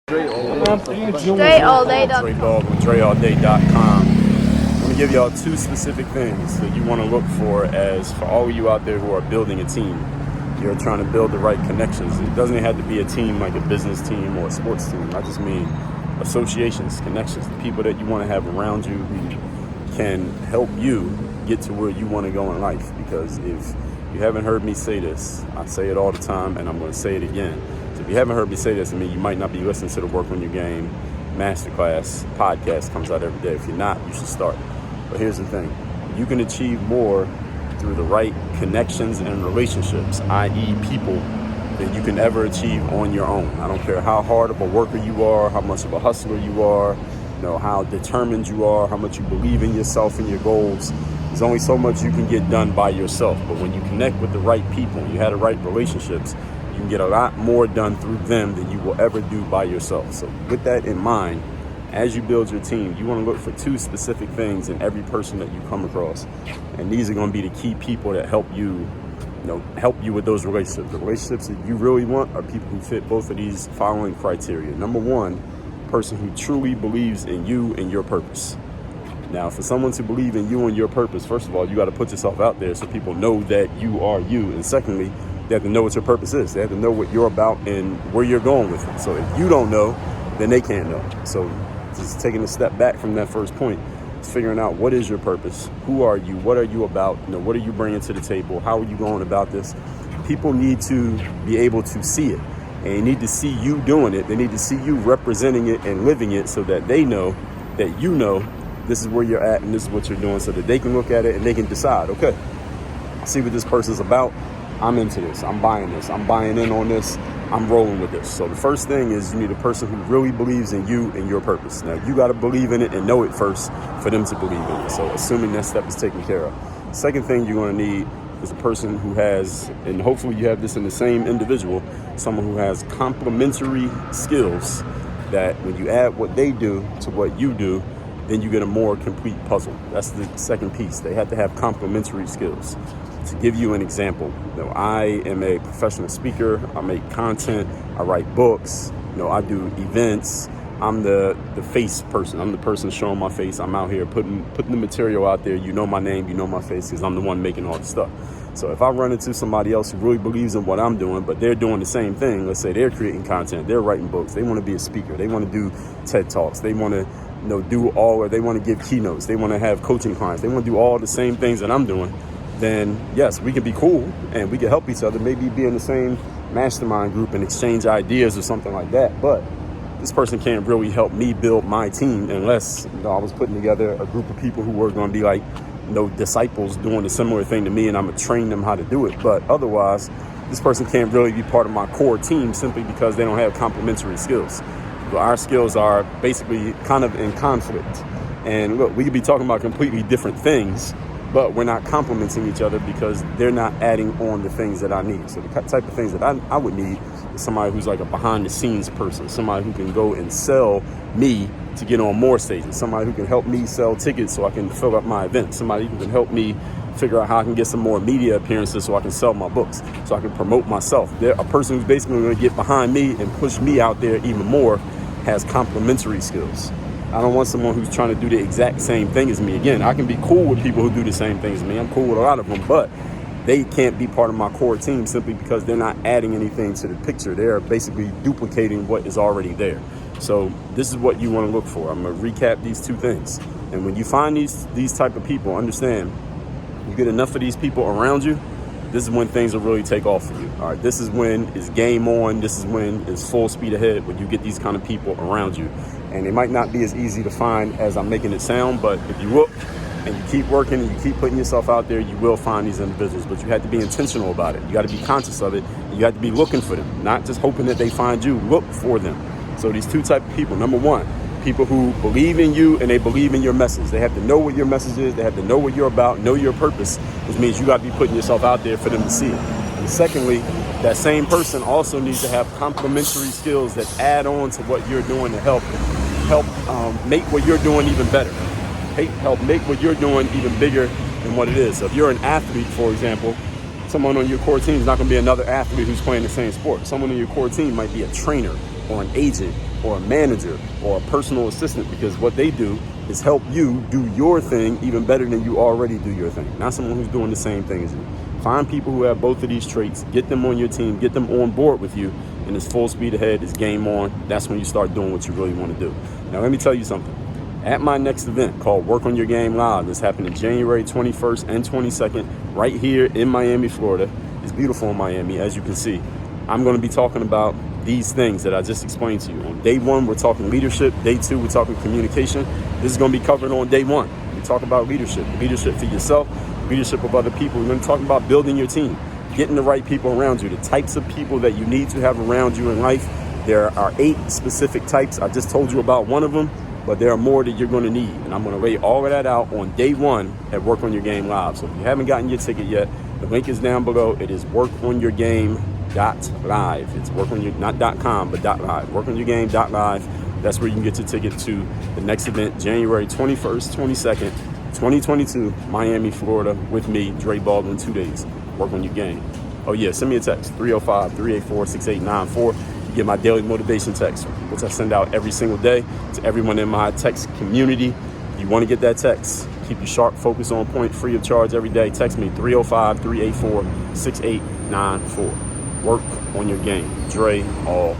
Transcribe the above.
DreAllDay.com. Dre Baldwin, DreAllDay.com. I'm going to give y'all two specific things that you want to look for for all of you out there who are building a team. You're trying to build the right connections. It doesn't have to be a team like a business team or a sports team. I just mean associations, connections, the people that you want to have around you who can help you get to where you want to go in life. Because if you haven't heard me say this, I say it all the time and I'm going to say it again. So if you haven't heard me say this, I mean, you might not be listening to the Work on Your Game Masterclass podcast. Comes out every day. If you're not, you should start. But here's the thing. You can achieve more through the right connections and relationships, i.e. people, than you can ever achieve on your own. I don't care how hard of a worker you are, how much of a hustler you are, how determined you are, how much you believe in yourself and your goals. There's only so much you can get done by yourself. But when you connect with the right people, you have the right relationships, you can get a lot more done through them than you will ever do by yourself. So with that in mind, as you build your team, you want to look for two specific things in every person that you come across. And these are going to be the key people that help you with those relationships. The relationships that you really want are people who fit both of these following criteria. Number one, a person who truly believes in you and your purpose. Now, for someone to believe in you and your purpose, first of all, you got to put yourself out there so people know that you are you. And secondly, they have to know what your purpose is. They have to know what you're about and where you're going with it. So if you don't know, then they can't know. So just taking a step back from that first point, is figuring out what is your purpose, who are you, what are you about, what are you bringing to the table, how are you going about this. People need to be able to see it, and they need to see you doing it. They need to see you representing it and living it so that they know that you know this is where you're at and this is what you're doing, so that they can look at it and they can decide, okay, I see what this person's about. I'm into this. I'm buying this. I'm buying in on this. I'm rolling with this. So the first thing is you need a person who really believes in you and your purpose. Now, you got to believe in it and know it first for them to believe in it. So assuming that step is taken care of. Second thing you're going to need is a person who has, and hopefully you have this in the same individual, someone who has complementary skills that when you add what they do to what you do, then you get a more complete puzzle. That's the second piece. They have to have complementary skills. To give you an example, I am a professional speaker. I make content. I write books. I do events. I'm the face person. I'm the person showing my face. I'm out here putting the material out there. You know my name. You know my face because I'm the one making all the stuff. So if I run into somebody else who really believes in what I'm doing, but they're doing the same thing, let's say they're creating content, they're writing books, they want to be a speaker, they want to do TED Talks, they want to they want to give keynotes, they want to have coaching clients, they want to do all the same things that I'm doing, then yes, we can be cool and we can help each other, maybe be in the same mastermind group and exchange ideas or something like that. But this person can't really help me build my team unless I was putting together a group of people who were going to be like disciples doing a similar thing to me, and I'm going to train them how to do it. But otherwise, this person can't really be part of my core team simply because they don't have complementary skills. But our skills are basically kind of in conflict. And look, we could be talking about completely different things, but we're not complementing each other because they're not adding on the things that I need. So the type of things that I would need is somebody who's like a behind the scenes person, somebody who can go and sell me to get on more stages, somebody who can help me sell tickets so I can fill up my events, somebody who can help me figure out how I can get some more media appearances so I can sell my books, so I can promote myself. They're a person who's basically going to get behind me and push me out there even more, has complementary skills. I don't want someone who's trying to do the exact same thing as me. Again, I can be cool with people who do the same thing as me. I'm cool with a lot of them, but they can't be part of my core team simply because they're not adding anything to the picture. They're basically duplicating what is already there. So this is what you want to look for. I'm going to recap these two things. And when you find these type of people, understand, you get enough of these people around you, this is when things will really take off for you. All right, this is when it's game on. This is when it's full speed ahead, when you get these kind of people around you. And it might not be as easy to find as I'm making it sound, but if you look and you keep working and you keep putting yourself out there, you will find these individuals. But you have to be intentional about it. You got to be conscious of it. You have to be looking for them, not just hoping that they find you. Look for them. So these two types of people. Number one, people who believe in you and they believe in your message. They have to know what your message is. They have to know what you're about, know your purpose, which means you got to be putting yourself out there for them to see it. And secondly, that same person also needs to have complementary skills that add on to what you're doing to help make what you're doing even better. Help make what you're doing even bigger than what it is. So if you're an athlete, for example, someone on your core team is not going to be another athlete who's playing the same sport. Someone on your core team might be a trainer or an agent or a manager or a personal assistant, because what they do is help you do your thing even better than you already do your thing. Not someone who's doing the same thing as you. Find people who have both of these traits, get them on your team, get them on board with you, and it's full speed ahead, it's game on. That's when you start doing what you really want to do. Now, let me tell you something. At my next event called Work on Your Game Live, this happening January 21st and 22nd, right here in Miami, Florida. It's beautiful in Miami, as you can see. I'm going to be talking about these things that I just explained to you. On day one, we're talking leadership. Day two, we're talking communication. This is going to be covered on day one. We talk about leadership for yourself, leadership of other people. We're going to talk about building your team, getting the right people around you, the types of people that you need to have around you in life. There are 8 specific types. I just told you about one of them, but there are more that you're going to need. And I'm going to lay all of that out on day one at Work on Your Game Live. So if you haven't gotten your ticket yet, the link is down below. It is workonyourgame.live. It's not .com, but .live. Workonyourgame.live. That's where you can get your ticket to the next event, January 21st, 22nd, 2022, Miami, Florida, with me, Dre Baldwin, 2 days. Work on your game. Oh yeah, send me a text, 305-384-6894. You get my daily motivation text, which I send out every single day to everyone in my text community. If you want to get that text, keep you sharp, focus on point, free of charge every day. Text me 305-384-6894. Work on your game. Dre all